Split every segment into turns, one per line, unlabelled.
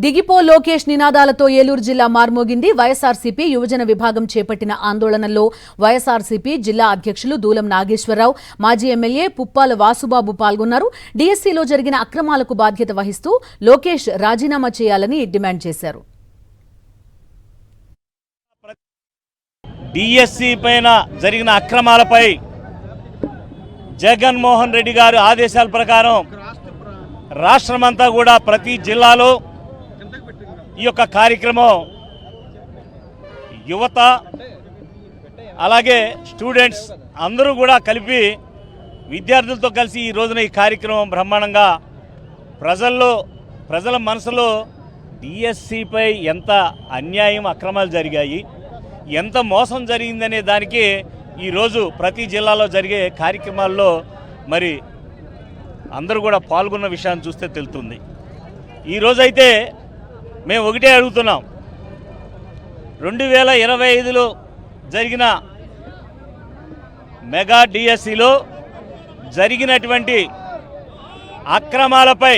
దిగిపో లోకేష్ నినాదాలతో ఏలూరు జిల్లా మార్మోగింది. వైఎస్ఆర్సీపీ యువజన విభాగం చేపట్టిన ఆందోళనలో వైఎస్ఆర్సీపీ జిల్లా అధ్యక్షులు దూలం నాగేశ్వరరావు, మాజీ ఎమ్మెల్యే పుప్పాల వాసుబాబు పాల్గొన్నారు. డీఎస్సీలో జరిగిన అక్రమాలకు బాధ్యత వహిస్తూ లోకేష్ రాజీనామా చేయాలని డిమాండ్ చేశారు.
డీఎస్సీ పైన జరిగిన అక్రమాలపై జగన్మోహన్ రెడ్డి గారి ఆదేశాల ప్రకారం రాష్ట్రమంతా కూడా ప్రతి జిల్లాలో ఈ యొక్క కార్యక్రమం యువత అలాగే స్టూడెంట్స్ అందరూ కూడా కలిపి విద్యార్థులతో కలిసి ఈ రోజున ఈ కార్యక్రమం బ్రహ్మాండంగా ప్రజల మనసులో డిఎస్సిపై ఎంత అన్యాయం అక్రమాలు జరిగాయి, ఎంత మోసం జరిగిందనే దానికి ఈరోజు ప్రతి జిల్లాలో జరిగే కార్యక్రమాల్లో మరి అందరూ కూడా పాల్గొన్న విషయాన్ని చూస్తే తెలుస్తుంది. ఈరోజైతే మేము ఒకటే అడుగుతున్నాం, 2025లో జరిగిన మెగా డిఎస్సిలో జరిగినటువంటి అక్రమాలపై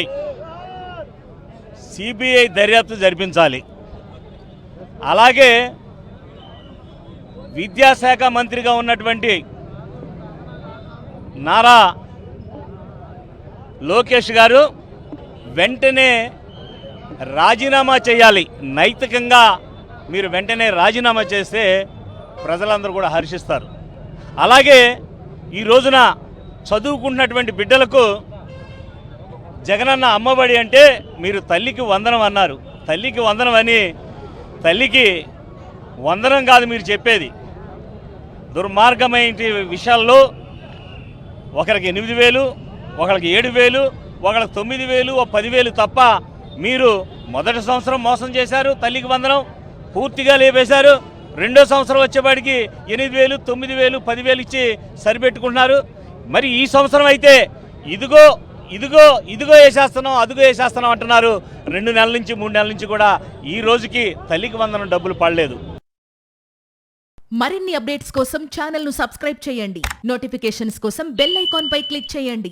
సిబిఐ దర్యాప్తు జరిపించాలి. అలాగే విద్యాశాఖ మంత్రిగా ఉన్నటువంటి నారా లోకేష్ గారు వెంటనే రాజీనామా చేయాలి. నైతికంగా మీరు వెంటనే రాజీనామా చేస్తే ప్రజలందరూ కూడా హర్షిస్తారు. అలాగే ఈ రోజున చదువుకుంటున్నటువంటి బిడ్డలకు జగనన్న అమ్మబడి అంటే మీరు తల్లికి వందనం అన్నారు. తల్లికి వందనం అని తల్లికి వందనం కాదు మీరు చెప్పేది. దుర్మార్గమైన విషయాల్లో ఒకరికి 8,000, ఒకరికి 7,000, ఒకరికి 9,000, 10,000 తప్ప మీరు మొదటి సంవత్సరం మోసం చేశారు, తల్లికి వందనం పూర్తిగా లేపేశారు. రెండో సంవత్సరం వచ్చేవాడికి 8,000, 9,000, 10,000 ఇచ్చి సరిపెట్టుకుంటున్నారు. మరి ఈ సంవత్సరం అయితే ఇదిగో ఇదిగో ఇదిగో వేసేస్తున్నాం, అదిగో వేసేస్తున్నాం అంటున్నారు. 2 నెలల నుంచి 3 నెలల నుంచి కూడా ఈ రోజుకి తల్లికి వందనం డబ్బులు పడలేదు.
మరిన్ని అప్డేట్స్ కోసం ఛానల్ ను సబ్స్క్రైబ్ చేయండి. నోటిఫికేషన్స్ కోసం బెల్ ఐకాన్ పై క్లిక్ చేయండి.